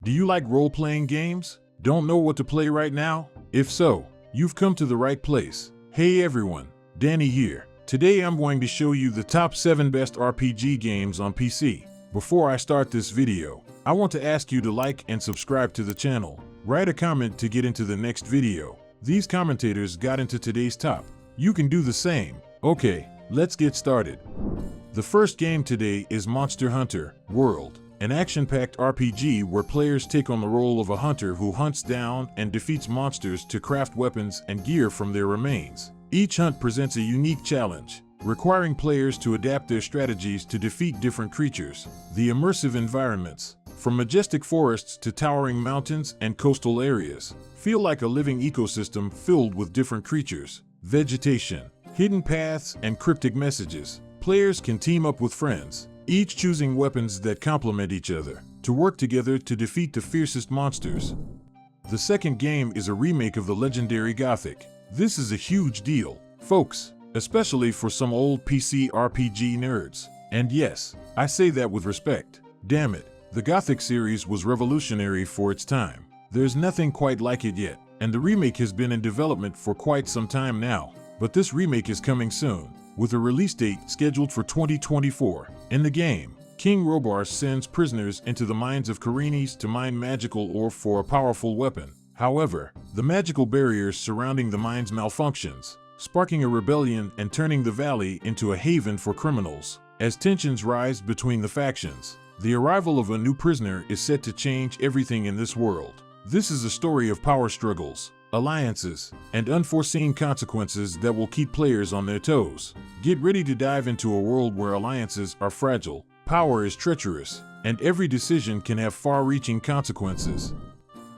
Do you like role-playing games? Don't know what to play right now? If so, you've come to the right place. Hey everyone, Danny here. Today I'm going to show you the top 7 best RPG games on PC. Before I start this video, I want to ask you to like and subscribe to the channel. Write a comment to get into the next video. These commentators got into today's top. You can do the same. Okay, let's get started. The first game today is Monster Hunter World, an action-packed RPG where players take on the role of a hunter who hunts down and defeats monsters to craft weapons and gear from their remains. Each hunt presents a unique challenge, requiring players to adapt their strategies to defeat different creatures. The immersive environments, from majestic forests to towering mountains and coastal areas, feel like a living ecosystem filled with different creatures, vegetation, hidden paths, and cryptic messages. Players can team up with friends, each choosing weapons that complement each other, to work together to defeat the fiercest monsters. The second game is a remake of the legendary Gothic. This is a huge deal, folks, especially for some old PC RPG nerds. And yes, I say that with respect. Damn it, the Gothic series was revolutionary for its time. There's nothing quite like it yet, and the remake has been in development for quite some time now. But this remake is coming soon, with a release date scheduled for 2024. In the game, King Robar sends prisoners into the mines of Karinis to mine magical ore for a powerful weapon. However, the magical barriers surrounding the mines malfunctions, sparking a rebellion and turning the valley into a haven for criminals. As tensions rise between the factions, the arrival of a new prisoner is set to change everything in this world. This is a story of power struggles, alliances, and unforeseen consequences that will keep players on their toes. Get ready to dive into a world where alliances are fragile, power is treacherous, and every decision can have far-reaching consequences.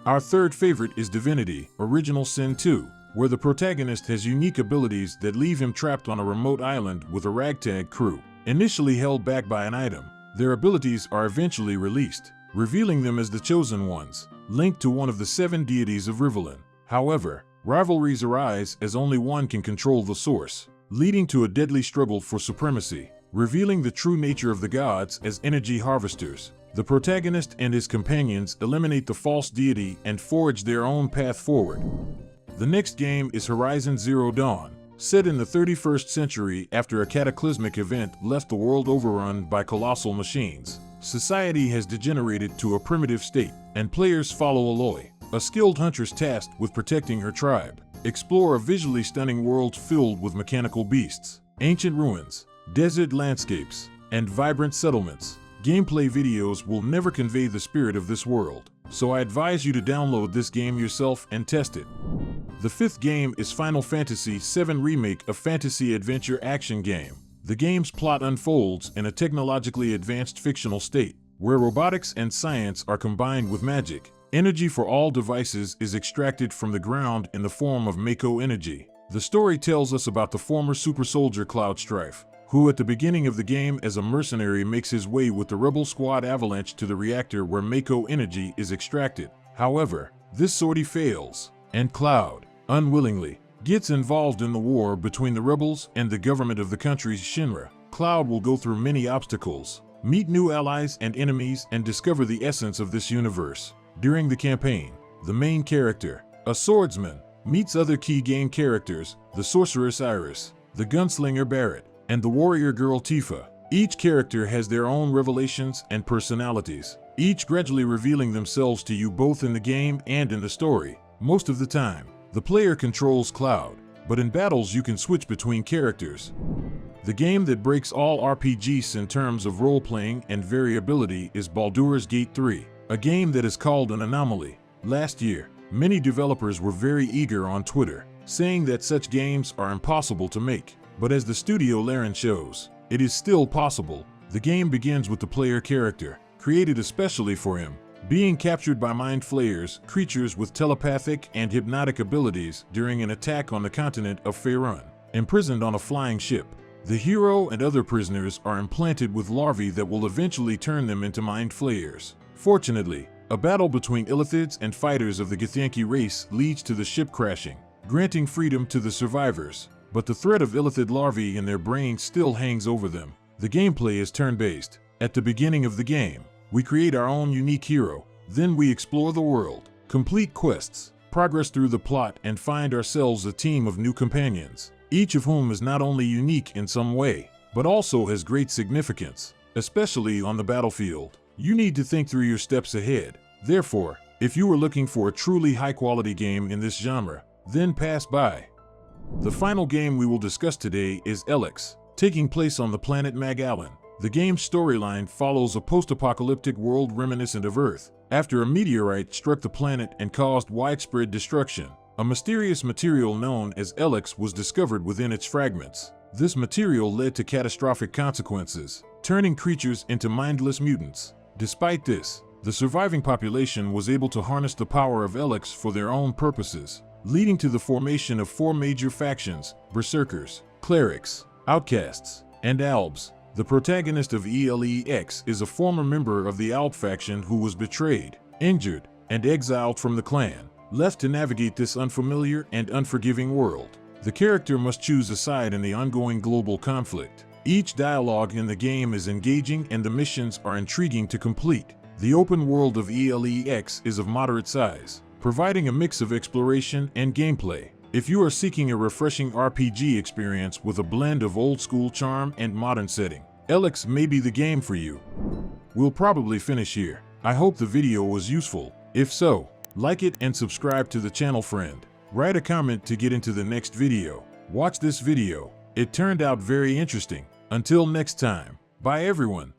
Our third favorite is Divinity: Original Sin 2, where the protagonist has unique abilities that leave him trapped on a remote island with a ragtag crew. Initially held back by an item, their abilities are eventually released, revealing them as the Chosen Ones, linked to one of the 7 deities of Rivelin. However, rivalries arise as only one can control the source, leading to a deadly struggle for supremacy, revealing the true nature of the gods as energy harvesters. The protagonist and his companions eliminate the false deity and forge their own path forward. The next game is Horizon Zero Dawn, set in the 31st century after a cataclysmic event left the world overrun by colossal machines. Society has degenerated to a primitive state, and players follow Aloy, a skilled huntress tasked with protecting her tribe. Explore a visually stunning world filled with mechanical beasts, ancient ruins, desert landscapes, and vibrant settlements. Gameplay videos will never convey the spirit of this world, so I advise you to download this game yourself and test it. The fifth game is Final Fantasy VII Remake, a fantasy adventure action game. The game's plot unfolds in a technologically advanced fictional state, where robotics and science are combined with magic. Energy for all devices is extracted from the ground in the form of Mako energy. The story tells us about the former super soldier Cloud Strife, who at the beginning of the game as a mercenary makes his way with the rebel squad Avalanche to the reactor where Mako energy is extracted. However, this sortie fails, and Cloud, unwillingly, gets involved in the war between the rebels and the government of the country's Shinra. Cloud will go through many obstacles, meet new allies and enemies, and discover the essence of this universe. During the campaign, the main character, a swordsman, meets other key game characters, the sorceress Iris, the gunslinger Barrett, and the warrior girl Tifa. Each character has their own revelations and personalities, each gradually revealing themselves to you both in the game and in the story. Most of the time, the player controls Cloud, but in battles you can switch between characters. The game that breaks all RPGs in terms of role-playing and variability is Baldur's Gate 3, a game that is called an anomaly. Last year, many developers were very eager on Twitter, saying that such games are impossible to make. But as the studio Laren shows, it is still possible. The game begins with the player character, created especially for him, being captured by mind flayers, creatures with telepathic and hypnotic abilities during an attack on the continent of Faerun. Imprisoned on a flying ship, the hero and other prisoners are implanted with larvae that will eventually turn them into mind flayers. Fortunately, a battle between illithids and fighters of the Githyanki race leads to the ship crashing, granting freedom to the survivors. But the threat of illithid larvae in their brains still hangs over them. The gameplay is turn-based. At the beginning of the game, we create our own unique hero, Then we explore the world, complete quests, progress through the plot, and find ourselves a team of new companions, each of whom is not only unique in some way, but also has great significance, especially on the battlefield. You need to think through your steps ahead. Therefore, if you are looking for a truly high-quality game in this genre, then pass by. The final game we will discuss today is Elex, taking place on the planet Magallan. The game's storyline follows a post-apocalyptic world reminiscent of Earth, after a meteorite struck the planet and caused widespread destruction. A mysterious material known as Elex was discovered within its fragments. This material led to catastrophic consequences, turning creatures into mindless mutants. Despite this, the surviving population was able to harness the power of Elex for their own purposes, leading to the formation of 4 major factions: Berserkers, Clerics, Outcasts, and Albs. The protagonist of Elex is a former member of the Alb faction who was betrayed, injured, and exiled from the clan, left to navigate this unfamiliar and unforgiving world. The character must choose a side in the ongoing global conflict. Each dialogue in the game is engaging and the missions are intriguing to complete. The open world of Elex is of moderate size, providing a mix of exploration and gameplay. If you are seeking a refreshing RPG experience with a blend of old-school charm and modern setting, Elex may be the game for you. We'll probably finish here. I hope the video was useful. If so, like it and subscribe to the channel, friend. Write a comment to get into the next video. Watch this video. It turned out very interesting. Until next time, bye everyone.